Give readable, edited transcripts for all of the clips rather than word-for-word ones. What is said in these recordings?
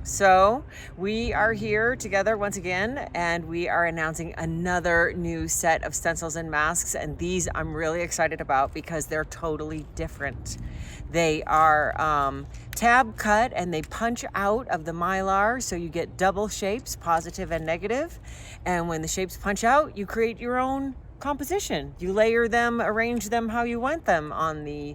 So we are here together once again, and we are announcing another new set of stencils and masks, and these I'm really excited about because they're totally different. They are tab cut and they punch out of the Mylar, so you get double shapes, positive and negative. And when the shapes punch out, you create your own composition. You layer them, arrange them how you want them on the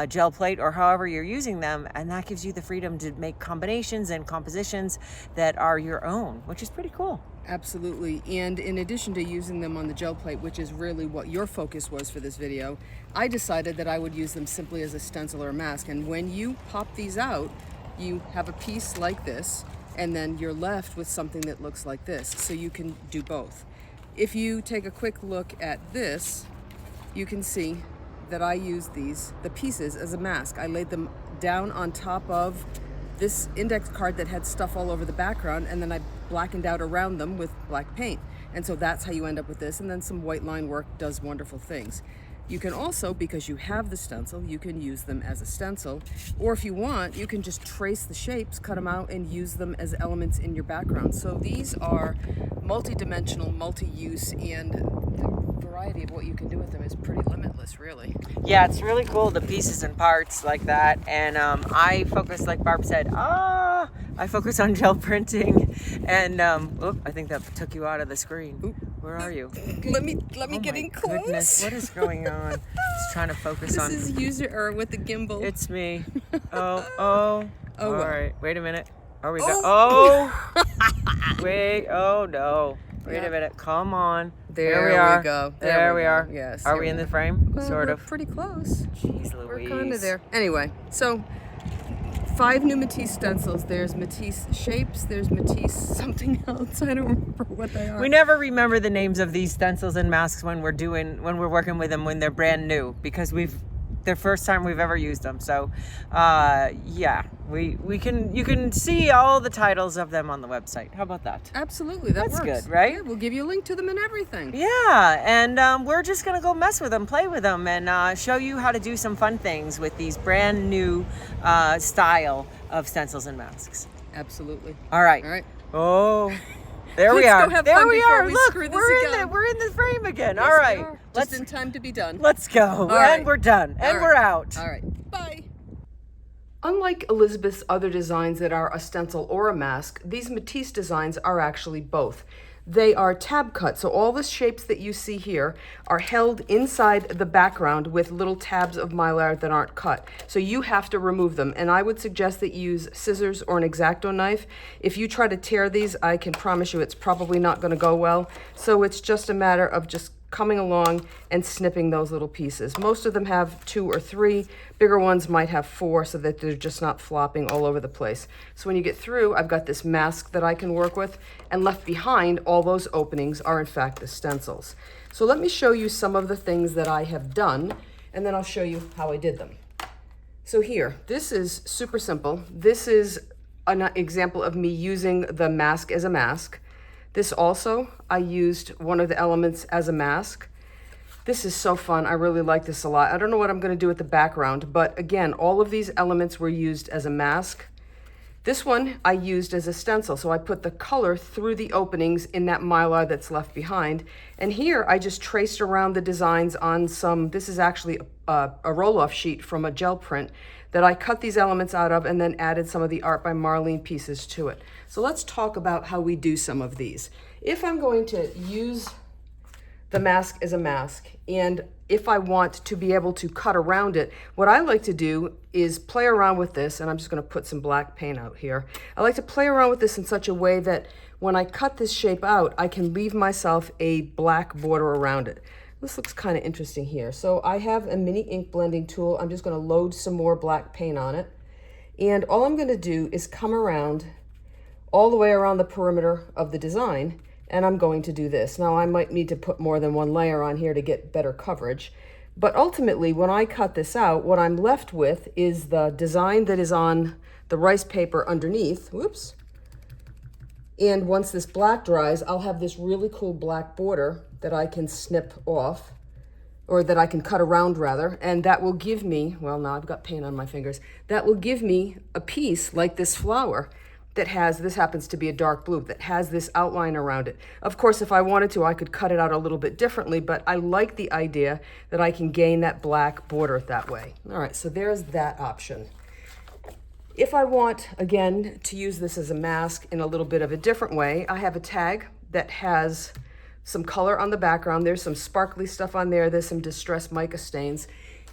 gel plate or however you're using them, and that gives you the freedom to make combinations and compositions that are your own, which is pretty cool. Absolutely. And in addition to using them on the gel plate, which is really what your focus was for this video, I decided that I would use them simply as a stencil or a mask. And when you pop these out, you have a piece like this, and then you're left with something that looks like this. So you can do both. If you take a quick look at this, you can see that I used the pieces as a mask. I laid them down on top of this index card that had stuff all over the background, and then I blackened out around them with black paint. And so that's how you end up with this, and then some white line work does wonderful things. You can also, because you have the stencil, you can use them as a stencil, or if you want, you can just trace the shapes, cut them out, and use them as elements in your background. So these are multi-dimensional, multi-use, and the variety of what you can do with them is pretty limitless, really. Yeah, it's really cool, the pieces and parts like that. And I focus, like Barb said, I focus on gel printing. And I think that took you out of the screen. Oop. Where are you? Let me get in close. Goodness, what is going on? Just trying to focus on. This is user error with the gimbal. It's me. Oh. Oh, All well. right. Wait a minute. Are we go? Oh. Wait. Oh no. Wait a minute. Come on. There we are. we go. There we are. Yes. Are we in the frame? Well, Sort we're of. pretty close. Jeez We're Louise. kind of there. Anyway, so 5 new Matisse stencils. There's Matisse shapes. There's Matisse something else. I don't remember what they are. We never remember the names of these stencils and masks when we're working with them when they're brand new, because their first time we've ever used them. So yeah, you can see all the titles of them on the website. How about that? Absolutely, that That's works. good, right? Yeah, we'll give you a link to them and everything. Yeah, and we're just gonna go mess with them, play with them, and show you how to do some fun things with these brand new style of stencils and masks. Absolutely. All right. All right. Oh, there we Let's are. go have There fun we before are. we Look, screw this again. we're in the frame again. Yes, All we right. are. Just in time to be done. Let's go. right. And we're done. And All we're right. out. All right. Bye. Unlike Elizabeth's other designs that are a stencil or a mask, these Matisse designs are actually both. They are tab cut, so all the shapes that you see here are held inside the background with little tabs of Mylar that aren't cut. So you have to remove them, and I would suggest that you use scissors or an X-Acto knife. If you try to tear these, I can promise you it's probably not going to go well. So it's just a matter of just coming along and snipping those little pieces. Most of them have 2 or 3. Bigger ones might have 4, so that they're just not flopping all over the place. So when you get through, I've got this mask that I can work with, and left behind all those openings are in fact the stencils. So let me show you some of the things that I have done, and then I'll show you how I did them. So here, this is super simple. This is an example of me using the mask as a mask. This also, I used one of the elements as a mask. This is so fun. I really like this a lot. I don't know what I'm going to do with the background, but again, all of these elements were used as a mask. This one I used as a stencil, so I put the color through the openings in that Mylar that's left behind. And here I just traced around the designs on this is actually a roll-off sheet from a gel print that I cut these elements out of and then added some of the Art by Marlene pieces to it. So let's talk about how we do some of these. If I'm going to use the mask as a mask, and if I want to be able to cut around it, what I like to do is play around with this, and I'm just going to put some black paint out here. I like to play around with this in such a way that when I cut this shape out, I can leave myself a black border around it. This looks kind of interesting here. So I have a mini ink blending tool. I'm just going to load some more black paint on it. And all I'm going to do is come around all the way around the perimeter of the design, and I'm going to do this. Now I might need to put more than one layer on here to get better coverage. But ultimately, when I cut this out, what I'm left with is the design that is on the rice paper underneath. Whoops. And once this black dries, I'll have this really cool black border that I can snip off, or that I can cut around rather, and that will give me, well now I've got paint on my fingers, that will give me a piece like this flower that has, this happens to be a dark blue, that has this outline around it. Of course, if I wanted to, I could cut it out a little bit differently, but I like the idea that I can gain that black border that way. All right, so there's that option. If I want, again, to use this as a mask in a little bit of a different way, I have a tag that has some color on the background. There's some sparkly stuff on there. There's some distressed mica stains.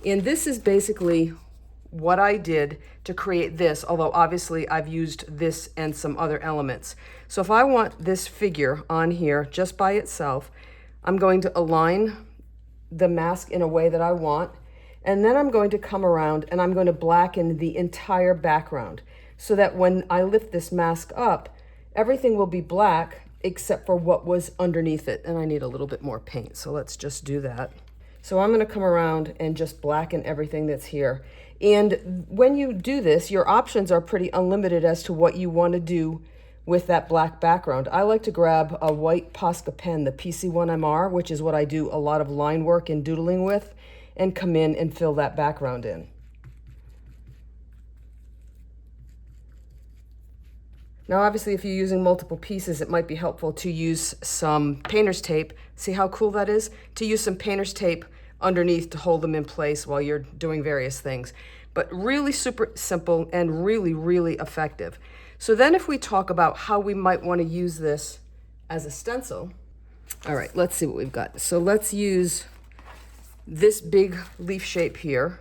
And this is basically what I did to create this, although obviously I've used this and some other elements. So if I want this figure on here just by itself, I'm going to align the mask in a way that I want, and then I'm going to come around and I'm going to blacken the entire background so that when I lift this mask up, everything will be black except for what was underneath it. And I need a little bit more paint, so let's just do that. So I'm going to come around and just blacken everything that's here. And when you do this, your options are pretty unlimited as to what you want to do with that black background. I like to grab a white Posca pen, the PC1MR, which is what I do a lot of line work and doodling with, and come in and fill that background in. Now, obviously, if you're using multiple pieces, it might be helpful to use some painter's tape. See how cool that is? To use some painter's tape underneath to hold them in place while you're doing various things. But really super simple and really, really effective. So then if we talk about how we might want to use this as a stencil, all right, let's see what we've got. So let's use this big leaf shape here.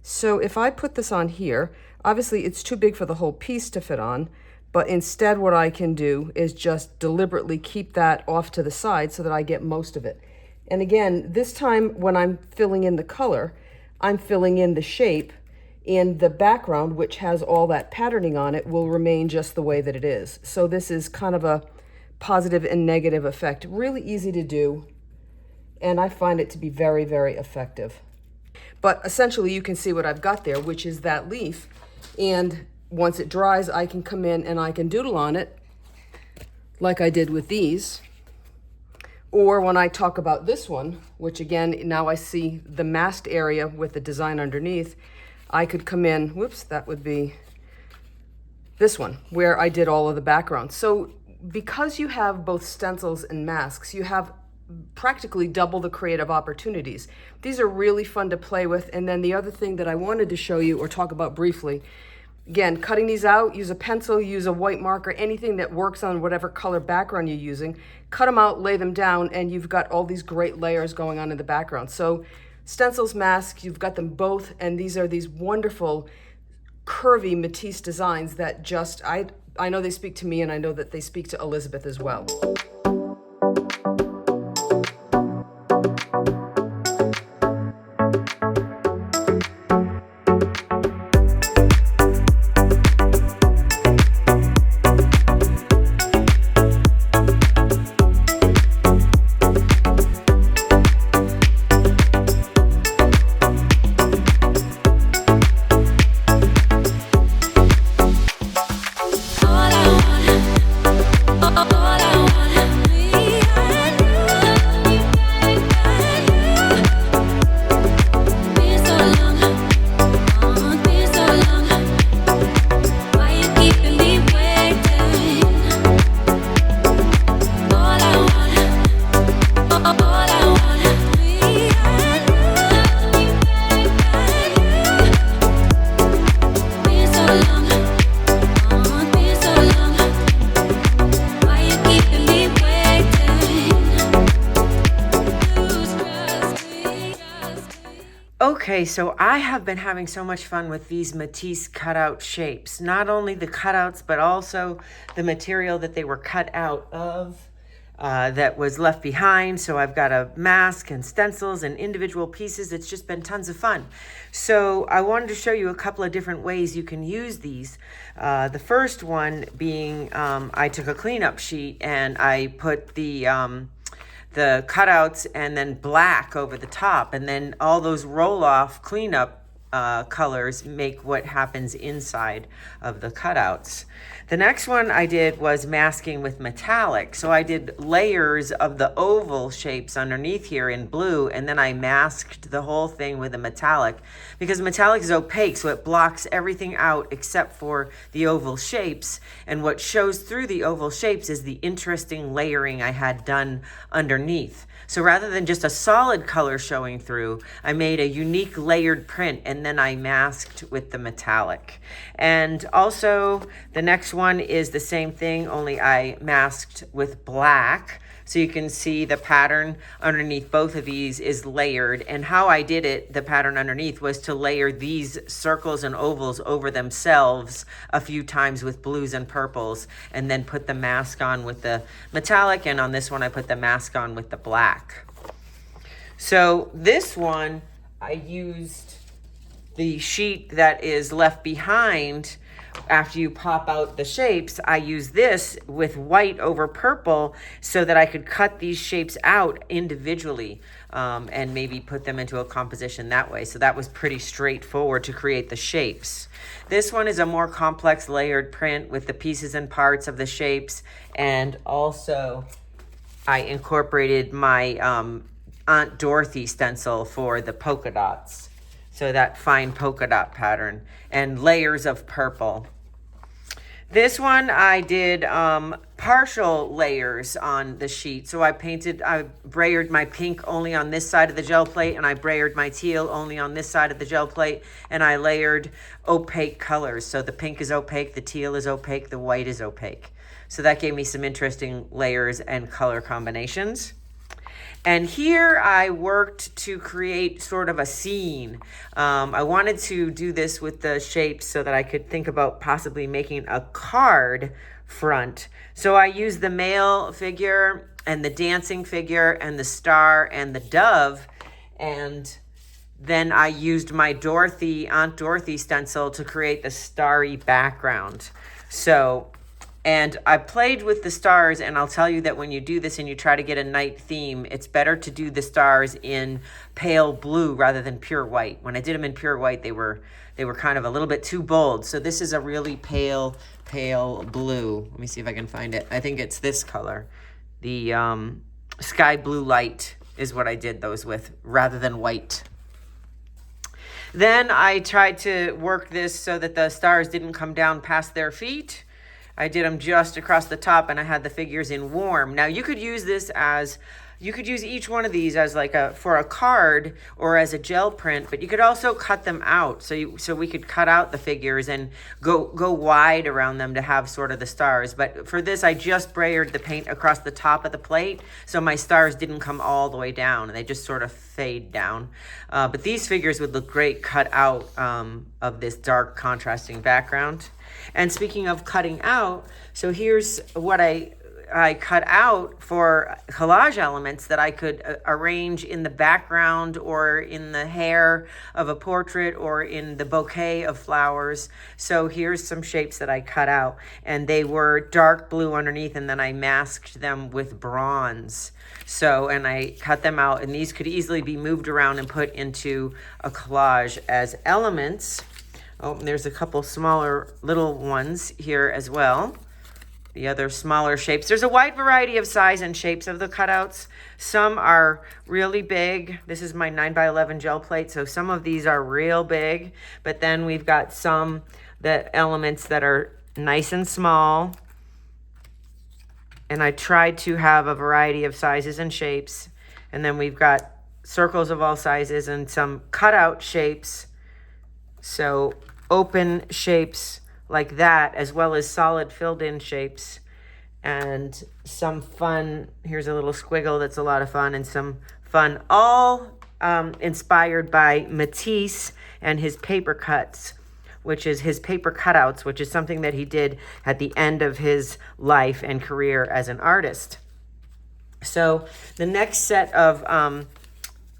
So if I put this on here, obviously it's too big for the whole piece to fit on, but instead what I can do is just deliberately keep that off to the side so that I get most of it. And again, this time when I'm filling in the color, I'm filling in the shape, and the background, which has all that patterning on it, will remain just the way that it is. So this is kind of a positive and negative effect. Really easy to do, and I find it to be very, very effective. But essentially you can see what I've got there, which is that leaf, and once it dries, I can come in and I can doodle on it like I did with these. Or when I talk about this one, which again, now I see the masked area with the design underneath, I could come in, whoops, that would be this one, where I did all of the background. So because you have both stencils and masks, you have practically double the creative opportunities. These are really fun to play with. And then the other thing that I wanted to show you or talk about briefly, again, cutting these out, use a pencil, use a white marker, anything that works on whatever color background you're using. Cut them out, lay them down, and you've got all these great layers going on in the background. So stencils, masks, you've got them both, and these are these wonderful curvy Matisse designs that just, I know they speak to me, and I know that they speak to Elizabeth as well. Okay, so I have been having so much fun with these Matisse cutout shapes. Not only the cutouts, but also the material that they were cut out of that was left behind. So I've got a mask and stencils and individual pieces. It's just been tons of fun. So I wanted to show you a couple of different ways you can use these. The first one being I took a cleanup sheet and I put the cutouts and then black over the top, and then all those roll-off cleanup colors make what happens inside of the cutouts. The next one I did was masking with metallic. So I did layers of the oval shapes underneath here in blue, and then I masked the whole thing with a metallic, because metallic is opaque, so it blocks everything out except for the oval shapes. And what shows through the oval shapes is the interesting layering I had done underneath. So rather than just a solid color showing through, I made a unique layered print, and then I masked with the metallic. And also the next one is the same thing, only I masked with black. So you can see the pattern underneath both of these is layered. And how I did it, the pattern underneath, was to layer these circles and ovals over themselves a few times with blues and purples, and then put the mask on with the metallic. And on this one, I put the mask on with the black. So this one, I used the sheet that is left behind after you pop out the shapes. I use this with white over purple so that I could cut these shapes out individually and maybe put them into a composition that way. So that was pretty straightforward to create the shapes. This one is a more complex layered print with the pieces and parts of the shapes, and also I incorporated my Aunt Dorothy stencil for the polka dots. So that fine polka dot pattern and layers of purple. This one I did partial layers on the sheet. So I brayered my pink only on this side of the gel plate, and I brayered my teal only on this side of the gel plate, and I layered opaque colors. So the pink is opaque, the teal is opaque, the white is opaque. So that gave me some interesting layers and color combinations. And here I worked to create sort of a scene. I wanted to do this with the shapes so that I could think about possibly making a card front. So I used the male figure and the dancing figure and the star and the dove. And then I used my Aunt Dorothy stencil to create the starry background. And I played with the stars, and I'll tell you that when you do this and you try to get a night theme, it's better to do the stars in pale blue rather than pure white. When I did them in pure white, they were kind of a little bit too bold. So this is a really pale blue. Let me see if I can find it. I think it's this color. The sky blue light is what I did those with rather than white. Then I tried to work this so that the stars didn't come down past their feet. I did them just across the top, and I had the figures in warm. Now you could use each one of these as for a card or as a gel print, but you could also cut them out. So we could cut out the figures and go wide around them to have sort of the stars. But for this, I just brayered the paint across the top of the plate, so my stars didn't come all the way down. They just sort of fade down. But these figures would look great cut out of this dark contrasting background. And speaking of cutting out, so here's what I cut out for collage elements that I could arrange in the background or in the hair of a portrait or in the bouquet of flowers. So here's some shapes that I cut out, and they were dark blue underneath, and then I masked them with bronze. And I cut them out, and these could easily be moved around and put into a collage as elements. Oh, and there's a couple smaller little ones here as well. The other smaller shapes. There's a wide variety of size and shapes of the cutouts. Some are really big. This is my 9x11 gel plate, so some of these are real big. But then we've got the elements that are nice and small. And I tried to have a variety of sizes and shapes. And then we've got circles of all sizes and some cutout shapes. So open shapes like that, as well as solid filled in shapes, and some fun. Here's a little squiggle that's a lot of fun, and some fun, all inspired by Matisse and his paper cuts, which is his paper cutouts, which is something that he did at the end of his life and career as an artist. So the next set of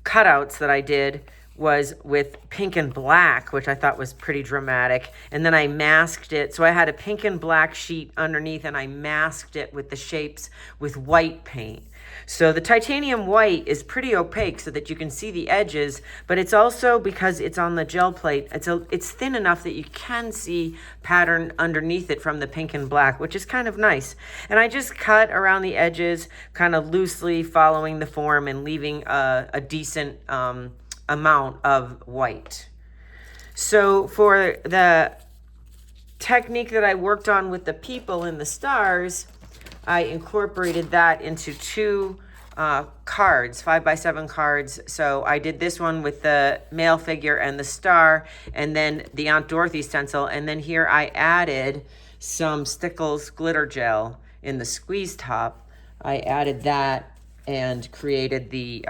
cutouts that I did was with pink and black, which I thought was pretty dramatic. And then I masked it. So I had a pink and black sheet underneath, and I masked it with the shapes with white paint. So the titanium white is pretty opaque so that you can see the edges, but it's also, because it's on the gel plate, it's thin enough that you can see pattern underneath it from the pink and black, which is kind of nice. And I just cut around the edges, kind of loosely following the form and leaving a decent amount of white. So for the technique that I worked on with the people and the stars, I incorporated that into two cards, 5x7 cards. So I did this one with the male figure and the star, and then the Aunt Dorothy stencil. And then here I added some Stencils glitter gel in the squeeze top. I added that and created the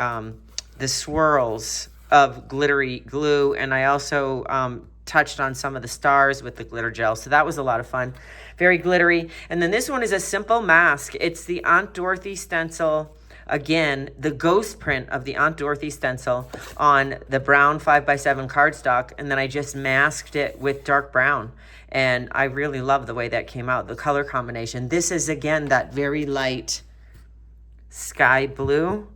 swirls of glittery glue. And I also touched on some of the stars with the glitter gel. So that was a lot of fun. Very glittery. And then this one is a simple mask. It's the Aunt Dorothy stencil. Again, the ghost print of the Aunt Dorothy stencil on the brown 5x7 cardstock. And then I just masked it with dark brown. And I really love the way that came out, the color combination. This is, again, that very light sky blue.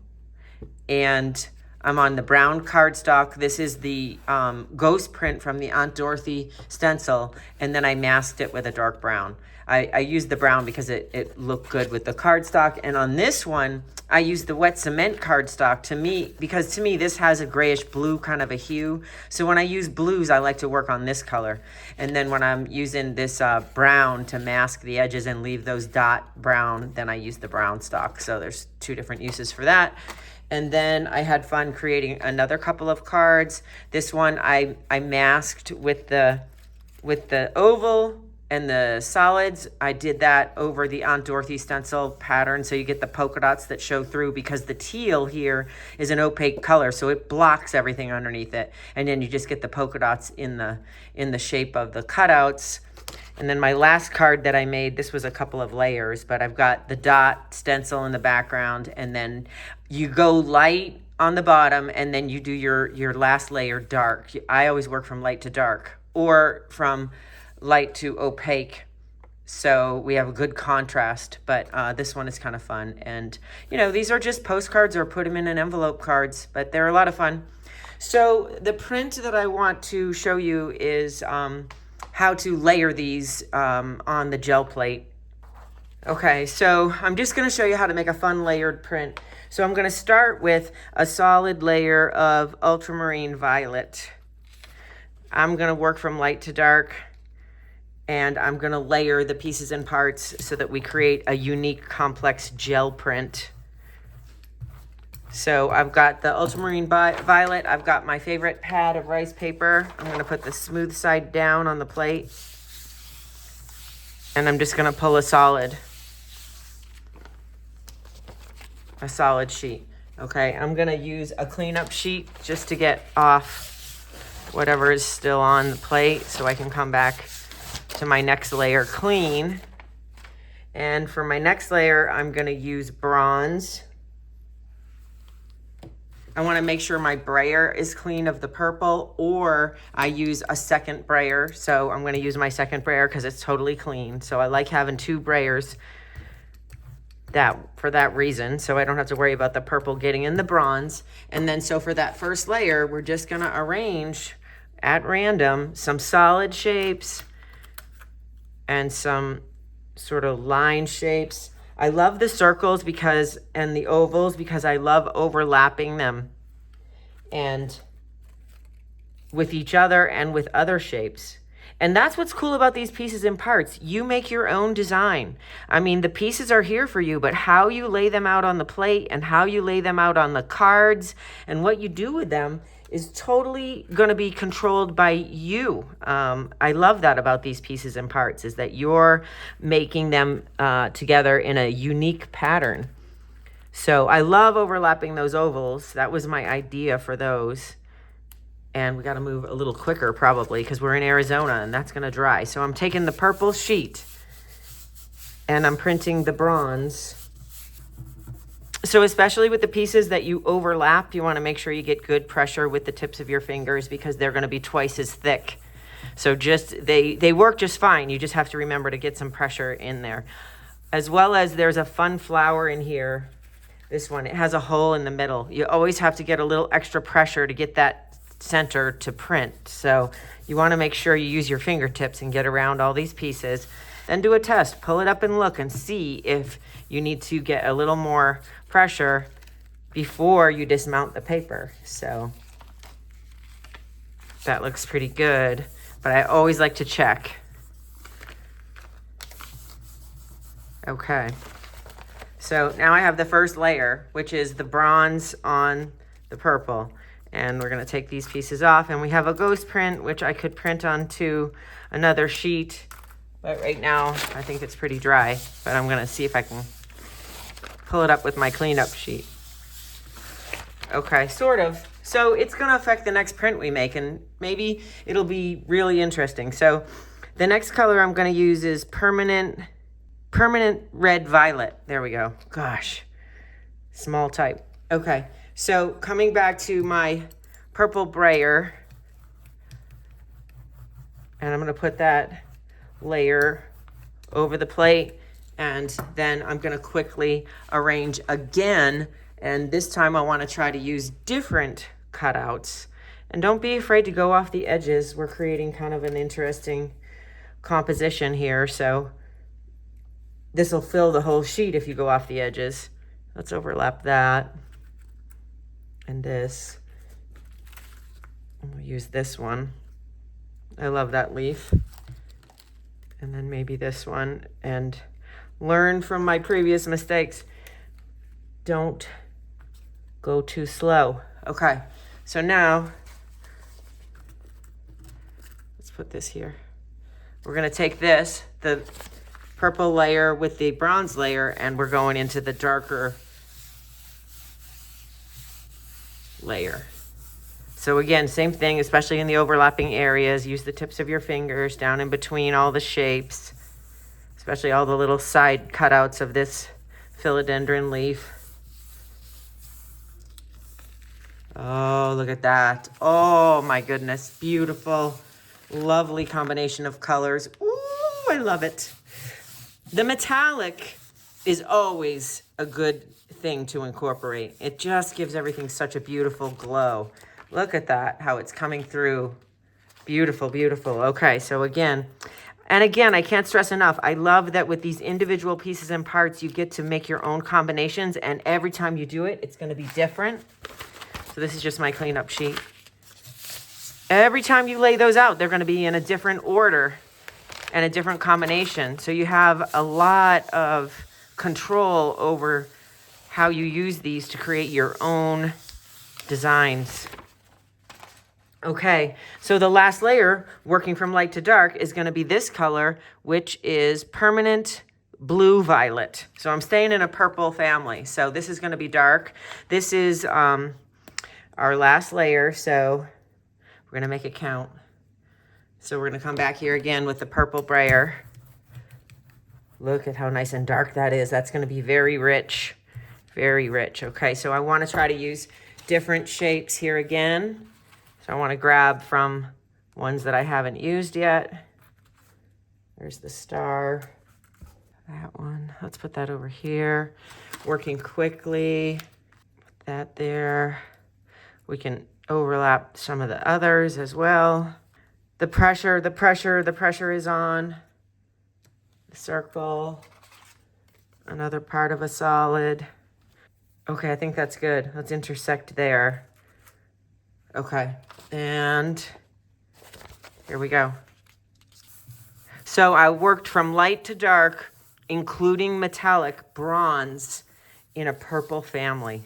And I'm on the brown cardstock. This is the ghost print from the Aunt Dorothy stencil, and then I masked it with a dark brown. I used the brown because it looked good with the cardstock. And on this one, I used the wet cement cardstock because to me this has a grayish blue kind of a hue. So when I use blues, I like to work on this color. And then when I'm using this brown to mask the edges and leave those dot brown, then I use the brown stock. So there's two different uses for that. And then I had fun creating another couple of cards. This one I masked with the oval and the solids. I did that over the Aunt Dorothy stencil pattern, so you get the polka dots that show through, because the teal here is an opaque color, so it blocks everything underneath it. And then you just get the polka dots in the shape of the cutouts. And then my last card that I made, this was a couple of layers, but I've got the dot stencil in the background, and then you go light on the bottom, and then you do your last layer dark. I always work from light to dark, or from light to opaque, so we have a good contrast. But this one is kind of fun. And, you know, these are just postcards or put them in an envelope cards, but they're a lot of fun. So the print that I want to show you is how to layer these on the gel plate. Okay, so I'm just going to show you how to make a fun layered print. So I'm going to start with a solid layer of ultramarine violet. I'm going to work from light to dark, and I'm going to layer the pieces and parts so that we create a unique, complex gel print. So I've got the ultramarine violet. I've got my favorite pad of rice paper. I'm going to put the smooth side down on the plate, and I'm just going to pull a solid sheet. Okay, I'm going to use a cleanup sheet just to get off whatever is still on the plate, so I can come back to my next layer clean. And for my next layer, I'm going to use bronze. I want to make sure my brayer is clean of the purple, or I use a second brayer. So I'm going to use my second brayer because it's totally clean. So I like having two brayers for that reason, so I don't have to worry about the purple getting in the bronze. And then so for that first layer, we're just going to arrange at random some solid shapes and some sort of line shapes. I love the circles and the ovals because I love overlapping them and with each other and with other shapes. And that's what's cool about these pieces and parts. You make your own design. I mean, the pieces are here for you, but how you lay them out on the plate and how you lay them out on the cards and what you do with them is totally going to be controlled by you. I love that about these pieces and parts, is that you're making them together in a unique pattern. So I love overlapping those ovals. That was my idea for those. And we got to move a little quicker probably because we're in Arizona and that's going to dry. So I'm taking the purple sheet and I'm printing the bronze. So especially with the pieces that you overlap, you want to make sure you get good pressure with the tips of your fingers because they're going to be twice as thick. So they work just fine. You just have to remember to get some pressure in there. As well as there's a fun flower in here This one, it has a hole in the middle. You always have to get a little extra pressure to get that center to print. So you want to make sure you use your fingertips and get around all these pieces. Then do a test. Pull it up and look and see if you need to get a little more pressure before you dismount the paper. So that looks pretty good, but I always like to check. Okay. So now I have the first layer, which is the bronze on the purple. And we're gonna take these pieces off, and we have a ghost print, which I could print onto another sheet. But right now, I think it's pretty dry, but I'm gonna see if I can pull it up with my cleanup sheet. Okay, sort of. So it's gonna affect the next print we make, and maybe it'll be really interesting. So the next color I'm gonna use is permanent red violet. There we go. Gosh, small type. Okay, so coming back to my purple brayer, and I'm gonna put that layer over the plate, and then I'm gonna quickly arrange again, and this time I wanna try to use different cutouts. And don't be afraid to go off the edges. We're creating kind of an interesting composition here, so this will fill the whole sheet if you go off the edges. Let's overlap that and this. And we'll use this one. I love that leaf. And then maybe this one, and learn from my previous mistakes. Don't go too slow. Okay, so now let's put this here. We're gonna take this, the purple layer with the bronze layer, and we're going into the darker layer. So again, same thing, especially in the overlapping areas. Use the tips of your fingers down in between all the shapes, especially all the little side cutouts of this philodendron leaf. Oh, look at that. Oh my goodness, beautiful, lovely combination of colors. Ooh, I love it. The metallic is always a good thing to incorporate. It just gives everything such a beautiful glow. Look at that, how it's coming through. Beautiful, beautiful. Okay, so again, I can't stress enough, I love that with these individual pieces and parts, you get to make your own combinations, and every time you do it, it's gonna be different. So this is just my cleanup sheet. Every time you lay those out, they're gonna be in a different order and a different combination. So you have a lot of control over how you use these to create your own designs. Okay, so the last layer, working from light to dark, is gonna be this color, which is permanent blue violet. So I'm staying in a purple family. So this is gonna be dark. This is our last layer, so we're gonna make it count. So we're gonna come back here again with the purple brayer. Look at how nice and dark that is. That's gonna be very rich, very rich. Okay, so I wanna try to use different shapes here again. So I wanna grab from ones that I haven't used yet. There's the star, that one. Let's put that over here. Working quickly, put that there. We can overlap some of the others as well. The pressure is on. The circle, another part of a solid. Okay, I think that's good. Let's intersect there. Okay, and here we go. So I worked from light to dark, including metallic bronze in a purple family.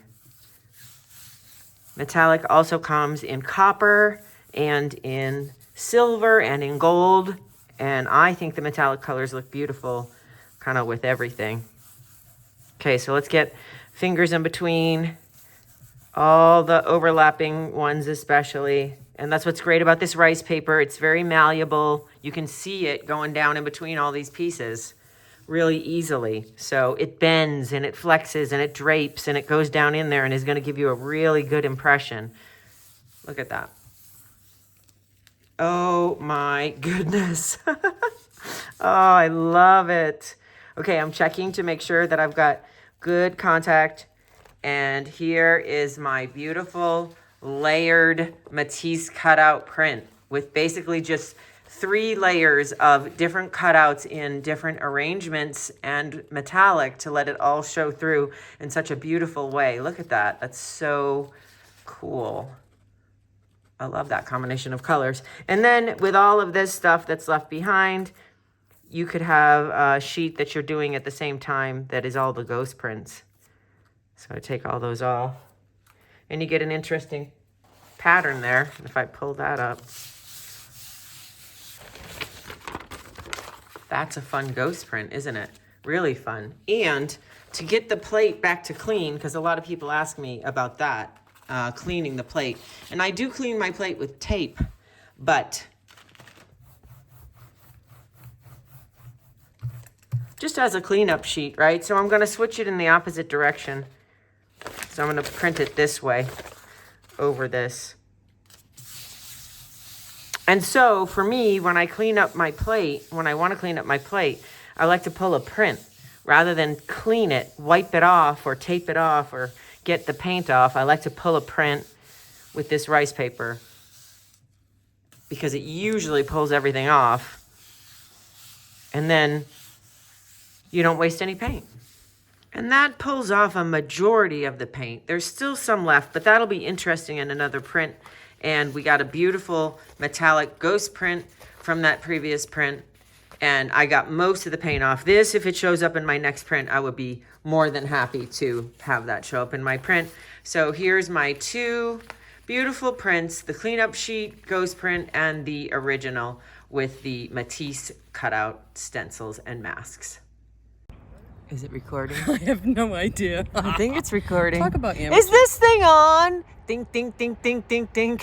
Metallic also comes in copper and in silver and in gold. And I think the metallic colors look beautiful kind of with everything. Okay, so let's get fingers in between all the overlapping ones especially. And that's what's great about this rice paper. It's very malleable. You can see it going down in between all these pieces really easily. So it bends and it flexes and it drapes and it goes down in there and is going to give you a really good impression. Look at that. Oh my goodness. Oh, I love it. Okay, I'm checking to make sure that I've got good contact And here is my beautiful layered Matisse cutout print with basically just 3 layers of different cutouts in different arrangements and metallic to let it all show through in such a beautiful way. Look at that. That's so cool. I love that combination of colors. And then with all of this stuff that's left behind, you could have a sheet that you're doing at the same time that is all the ghost prints. So I take all those off. And you get an interesting pattern there. If I pull that up. That's a fun ghost print, isn't it? Really fun. And to get the plate back to clean, because a lot of people ask me about that, cleaning the plate. And I do clean my plate with tape, but just as a cleanup sheet, right? So I'm going to switch it in the opposite direction. So I'm going to print it this way over this. And so for me, when I clean up my plate, when I want to clean up my plate, I like to pull a print rather than clean it, wipe it off or tape it off or get the paint off. I like to pull a print with this rice paper because it usually pulls everything off. And then you don't waste any paint. And that pulls off a majority of the paint. There's still some left, but that'll be interesting in another print. And we got a beautiful metallic ghost print from that previous print. And I got most of the paint off. This, if it shows up in my next print, I would be more than happy to have that show up in my print. So here's my 2 beautiful prints, the cleanup sheet ghost print and the original with the Matisse cutout stencils and masks. Is it recording? I have no idea. I think it's recording. Talk about amateur. Is this thing on? Ding, ding, ding, ding, ding, ding.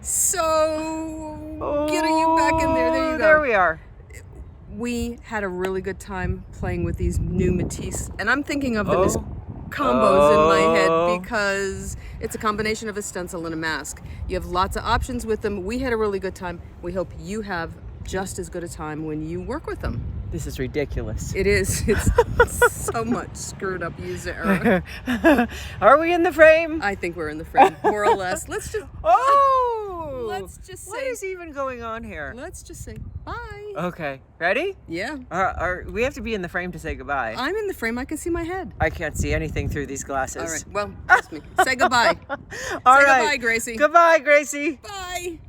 So, getting you back in there. There you go. There we are. We had a really good time playing with these new Matisse, and I'm thinking of them as combos in my head because it's a combination of a stencil and a mask. You have lots of options with them. We had a really good time. We hope you have just as good a time when you work with them. This is ridiculous. It is. It's so much screwed up user error. Are we in the frame? I think we're in the frame, more or less. Let's just say, what is even going on here? let's just say bye. Okay, ready? Yeah. We have to be in the frame to say goodbye. I'm in the frame. I can see my head. I can't see anything through these glasses. All right. Well, trust me. Say goodbye. All Say right. goodbye, Gracie. Goodbye, Gracie. Bye.